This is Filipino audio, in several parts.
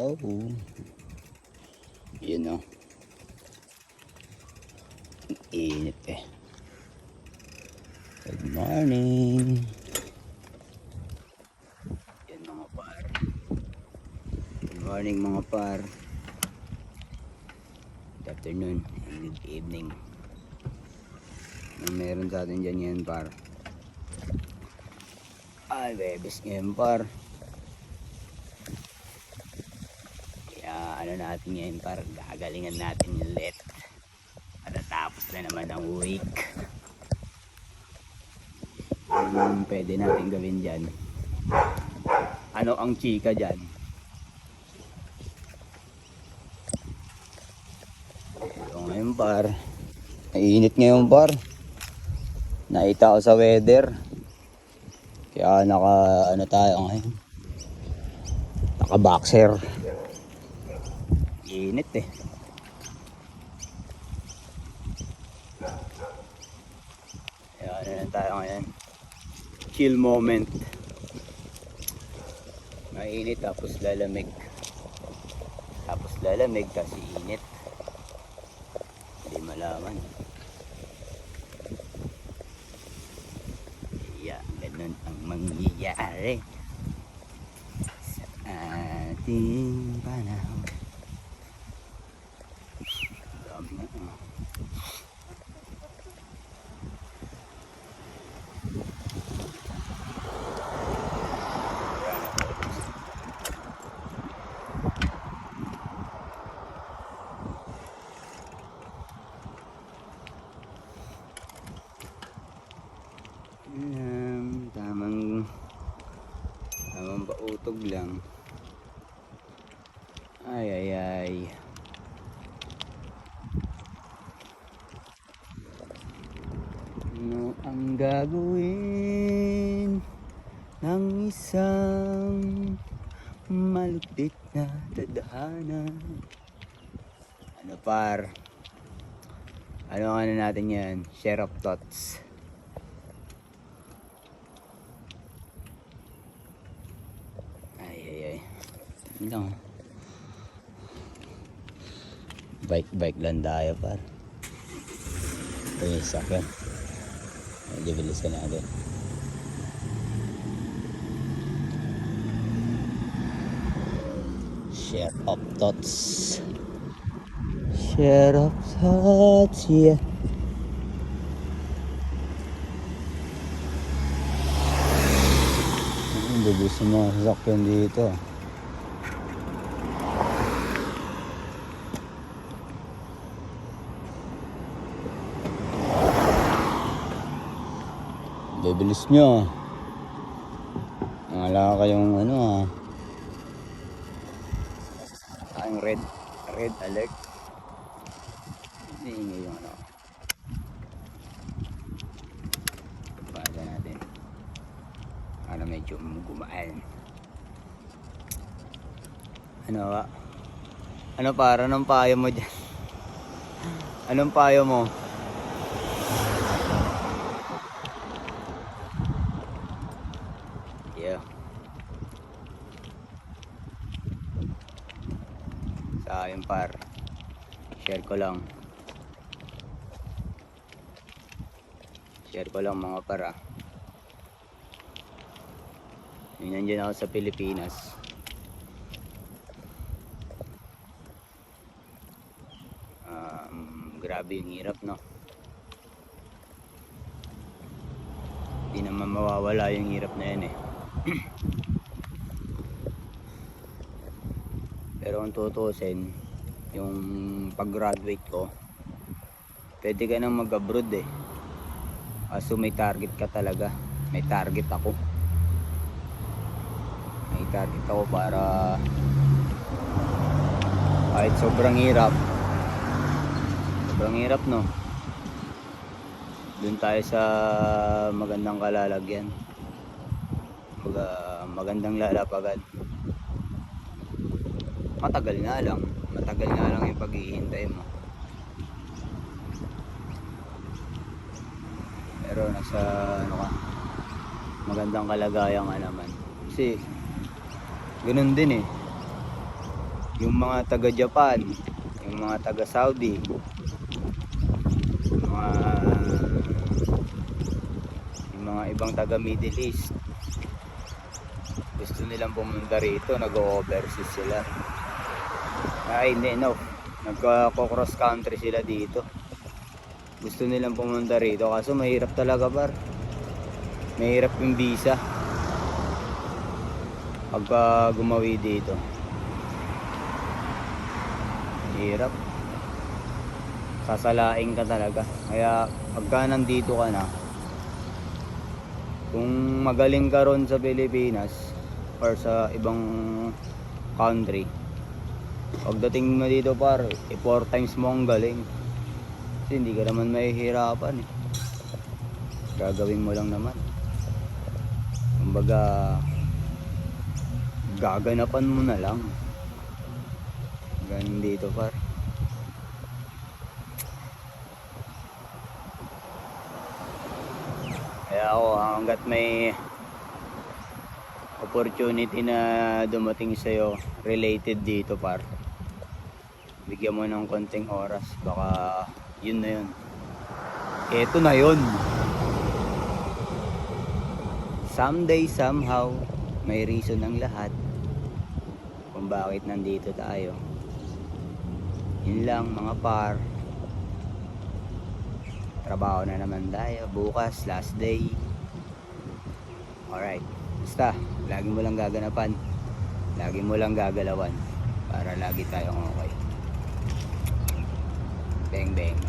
Oh, yun o. Init eh. Good morning. Yan mga par. Good morning mga par. Good afternoon and good evening. Meron sa atin dyan yan par. Ay, bebes ngayon par. Ano natin ngayon par, gagalingan natin ulit. Matatapos na naman ang week. Pwede natin gawin dyan. Ano ang chika dyan? So ngayon par, mainit ngayon par. Naita ko sa weather. Kaya ano tayo ngayon. Naka boxer. Init eh. Kaya ano lang tayo ngayon. Chill moment. Mainit tapos lalamig. Tapos lalamig kasi init. Hindi malaman. Yeah, ganun ang mangyayari sa ating panahon. Tamang pautog lang. Ay. Ano ang gagawin ng isang malupit na tadhana? Ano par? Ano natin yan? Share of thoughts. Ay. Ano? Bike lang tayo par. Ito yung sakyan. Medyo bilisan natin. Share of thoughts. Share of thoughts, yeah. Bilis yung mga sasakyan dito. Bibilis nyo. Wala kayong ang red alert. Hindi yung Basa natin para medyo gumaan. Para anong payo mo dyan? Anong payo mo? Yeah. Sa akin par, share ko lang mga para. Nandiyan ako sa Pilipinas. Grabe yung hirap, no? Hindi naman mawawala yung hirap na yan eh. Pero kung tutusin, yung pag-graduate ko, pwede ka nang mag-abroad eh. Kaso may target ka talaga. May target ako. Para kahit sobrang hirap no, dun tayo sa magandang kalalagyan, magandang lalapagan. Matagal nga lang yung paghihintay mo, pero nasa magandang kalagayan nga naman. Kasi ganun din eh, yung mga taga Japan, yung mga taga Saudi, yung mga ibang taga Middle East, gusto nilang pumunta rito, nag-overseas sila. Ay hindi, no, nagko-cross country sila dito, gusto nilang pumunta rito, kaso mahirap talaga par, mahirap yung visa pagka gumawi dito, hirap, sasalain ka talaga. Kaya pagka nandito ka na, kung magaling ka ron sa Pilipinas or sa ibang country, pagdating mo dito par, 4 times mo ang galing, kasi hindi ka naman mahihirapan eh, gagawin mo lang naman, kumbaga gaganapan mo na lang, ganun dito par. Kaya ako, hanggat may opportunity na dumating sa'yo related dito par, bigyan mo ng konting oras, baka yun na yun, eto na yun, someday somehow may reason ng lahat kung bakit nandito tayo. Yun lang mga par, trabaho na naman tayo, bukas last day. Alright, basta lagi mo lang gaganapan, lagi mo lang gagalawan para lagi tayong okay. Bang bang,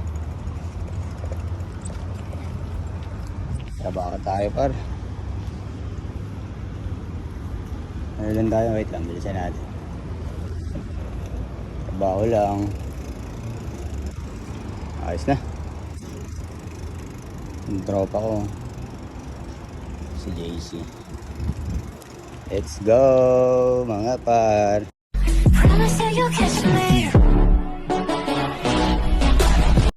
trabaho tayo par. Ano lang tayo, wait lang, bilisan natin. Trabaho lang, ayos na. Yung tropa ko, si JC. Let's go mga par. Promise that you'll catch me.